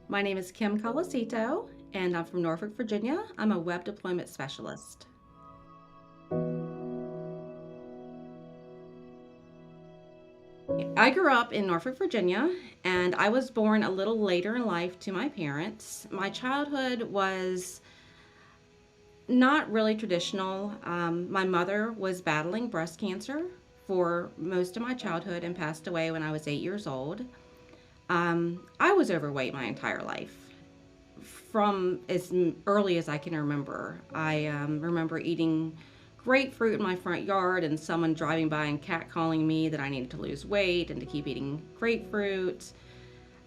My name is Kim Colasito, and I'm from Norfolk, Virginia. I'm a web deployment specialist. I grew up in Norfolk, Virginia, and I was born a little later in life to my parents. My childhood was not really traditional. My mother was battling breast cancer for most of my childhood and passed away when I was 8 years old. I was overweight my entire life. From as early as I can remember. I remember eating grapefruit in my front yard and someone driving by and catcalling me that I needed to lose weight and to keep eating grapefruit.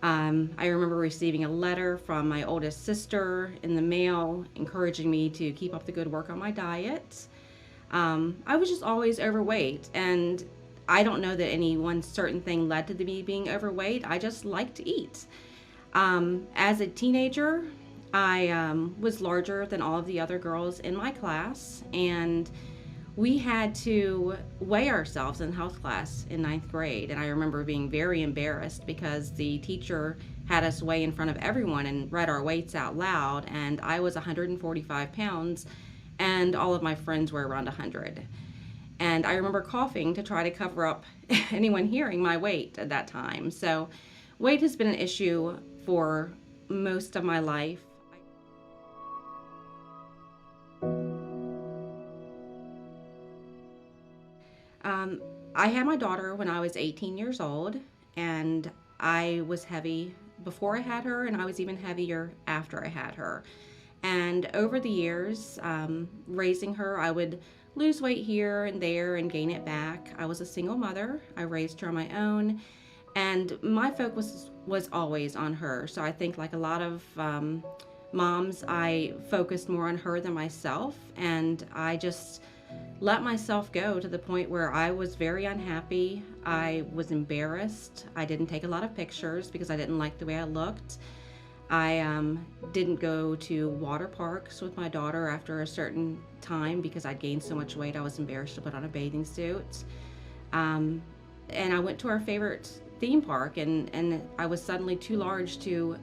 I remember receiving a letter from my oldest sister in the mail encouraging me to keep up the good work on my diet. I was just always overweight, and I don't know that any one certain thing led to me being overweight. I just like to eat. As a teenager, I was larger than all of the other girls in my class, and we had to weigh ourselves in health class in ninth grade. And I remember being very embarrassed because the teacher had us weigh in front of everyone and read our weights out loud. And I was 145 pounds, and all of my friends were around 100. And I remember coughing to try to cover up anyone hearing my weight at that time. So, weight has been an issue for most of my life. Um, I had my daughter when I was 18 years old, and I was heavy before I had her, and I was even heavier after I had her. And over the years, raising her, I would lose weight here and there and gain it back. I was a single mother. I raised her on my own, and my focus was always on her. So I think, like a lot of moms, I focused more on her than myself, and I just let myself go to the point where I was very unhappy. I was embarrassed. I didn't take a lot of pictures because I didn't like the way I looked. I didn't go to water parks with my daughter after a certain time because I'd gained so much weight I was embarrassed to put on a bathing suit. Um, and I went to our favorite theme park, and I was suddenly too large to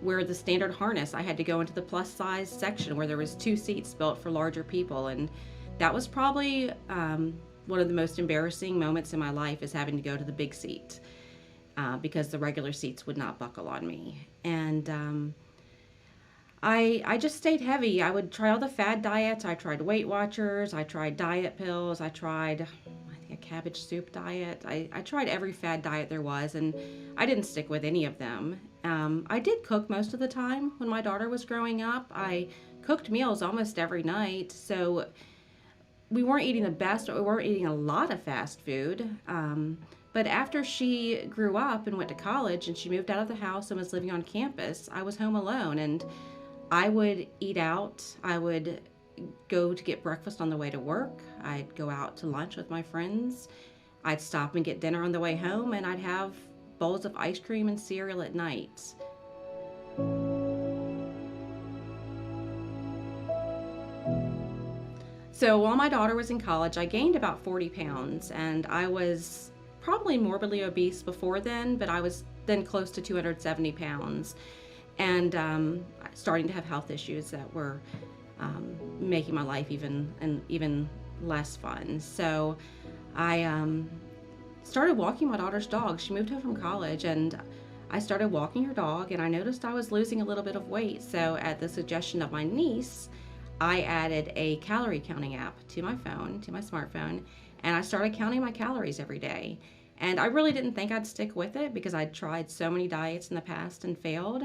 wear the standard harness. I had to go into the plus size section where there was two seats built for larger people, and that was probably one of the most embarrassing moments in my life, is having to go to the big seat because the regular seats would not buckle on me. And I just stayed heavy. I would try all the fad diets. I tried Weight Watchers. I tried diet pills. I tried, I think, a cabbage soup diet. I tried every fad diet there was, and I didn't stick with any of them. I did cook most of the time when my daughter was growing up. I cooked meals almost every night, so we weren't eating the best, or we weren't eating a lot of fast food. But after she grew up and went to college and she moved out of the house and was living on campus, I was home alone, and I would eat out. I would go to get breakfast on the way to work. I'd go out to lunch with my friends. I'd stop and get dinner on the way home, and I'd have bowls of ice cream and cereal at night. So while my daughter was in college, I gained about 40 pounds, and I was probably morbidly obese before then, but I was then close to 270 pounds, and starting to have health issues that were making my life even less fun. So I started walking my daughter's dog. She moved home from college, and I started walking her dog, and I noticed I was losing a little bit of weight. So at the suggestion of my niece, I added a calorie counting app to my phone, to my smartphone, and I started counting my calories every day. And I really didn't think I'd stick with it because I'd tried so many diets in the past and failed.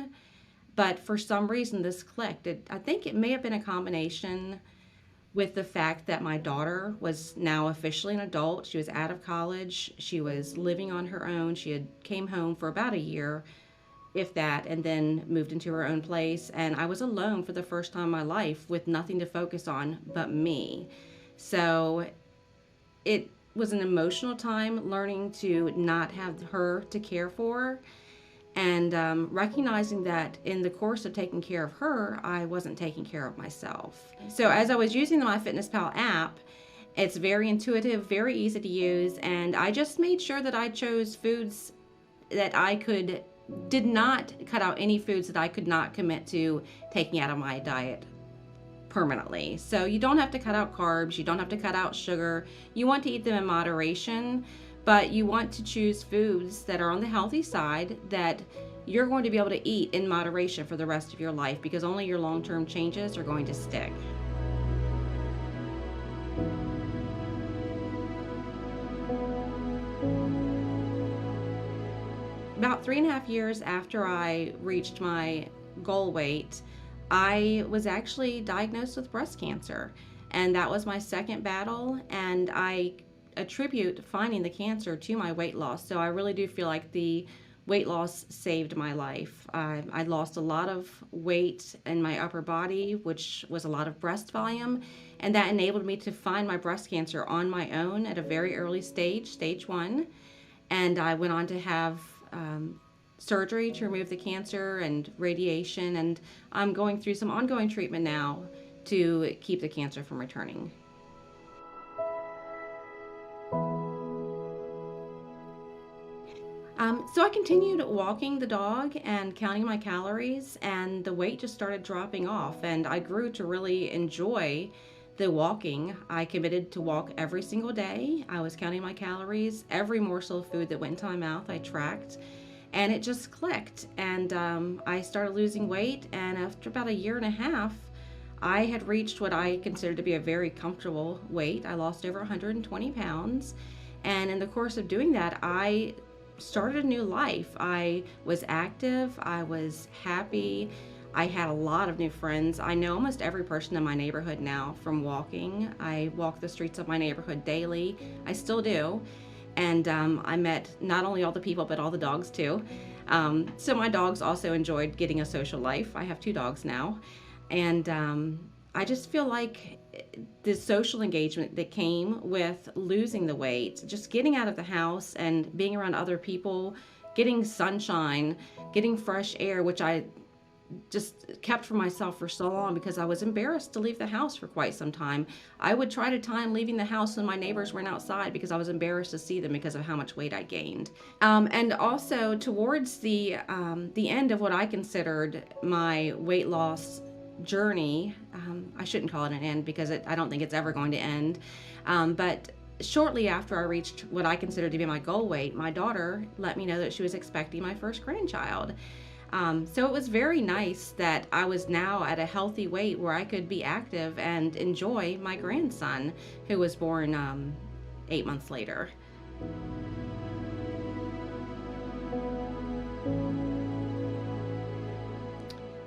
But for some reason, this clicked. I think it may have been a combination with the fact that my daughter was now officially an adult. She was out of college. She was living on her own. She had came home for about a year, if that, and then moved into her own place. And I was alone for the first time in my life with nothing to focus on but me. So it was an emotional time learning to not have her to care for, and recognizing that in the course of taking care of her, I wasn't taking care of myself. So as I was using the MyFitnessPal app, it's very intuitive, very easy to use, and I just made sure that I chose foods that I could did not cut out any foods that I could not commit to taking out of my diet permanently. So you don't have to cut out carbs, you don't have to cut out sugar. You want to eat them in moderation, but you want to choose foods that are on the healthy side that you're going to be able to eat in moderation for the rest of your life, because only your long-term changes are going to stick. About 3.5 years after I reached my goal weight, I was actually diagnosed with breast cancer. And that was my second battle. And I attribute finding the cancer to my weight loss. So I really do feel like the weight loss saved my life. I lost a lot of weight in my upper body, which was a lot of breast volume. And that enabled me to find my breast cancer on my own at a very early stage, stage 1. And I went on to have surgery to remove the cancer and radiation, and I'm going through some ongoing treatment now to keep the cancer from returning. So I continued walking the dog and counting my calories, and the weight just started dropping off, and I grew to really enjoy the walking. I committed to walk every single day. I was counting my calories. Every morsel of food that went into my mouth, I tracked, and it just clicked. And I started losing weight, and after about a year and a half, I had reached what I considered to be a very comfortable weight. I lost over 120 pounds, and in the course of doing that, I started a new life. I was active, I was happy, I had a lot of new friends. I know almost every person in my neighborhood now from walking. I walk the streets of my neighborhood daily. I still do. And I met not only all the people, but all the dogs too. So my dogs also enjoyed getting a social life. I have 2 dogs now. And I just feel like the social engagement that came with losing the weight, just getting out of the house and being around other people, getting sunshine, getting fresh air, which I just kept for myself for so long because I was embarrassed to leave the house for quite some time. I would try to time leaving the house when my neighbors weren't outside because I was embarrassed to see them because of how much weight I gained. And also towards the end of what I considered my weight loss journey, I shouldn't call it an end because I don't think it's ever going to end, but shortly after I reached what I considered to be my goal weight, my daughter let me know that she was expecting my first grandchild. So it was very nice that I was now at a healthy weight where I could be active and enjoy my grandson, who was born 8 months later.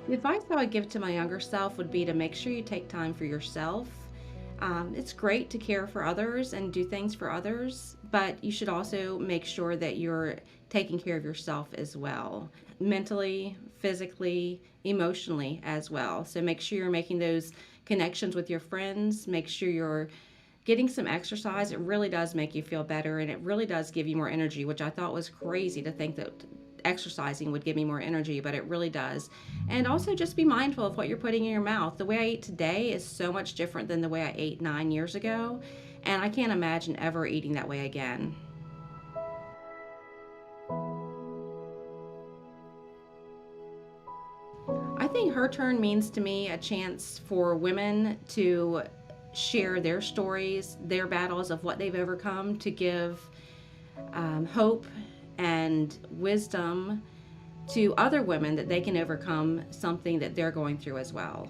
The advice I would give to my younger self would be to make sure you take time for yourself. It's great to care for others and do things for others, but you should also make sure that you're taking care of yourself as well, mentally, physically, emotionally as well. So make sure you're making those connections with your friends, make sure you're getting some exercise. It really does make you feel better, and it really does give you more energy, which I thought was crazy to think that exercising would give me more energy, but it really does. And also just be mindful of what you're putting in your mouth. The way I eat today is so much different than the way I ate 9 years ago, and I can't imagine ever eating that way again. I think her turn means to me a chance for women to share their stories, their battles of what they've overcome, to give hope and wisdom to other women that they can overcome something that they're going through as well.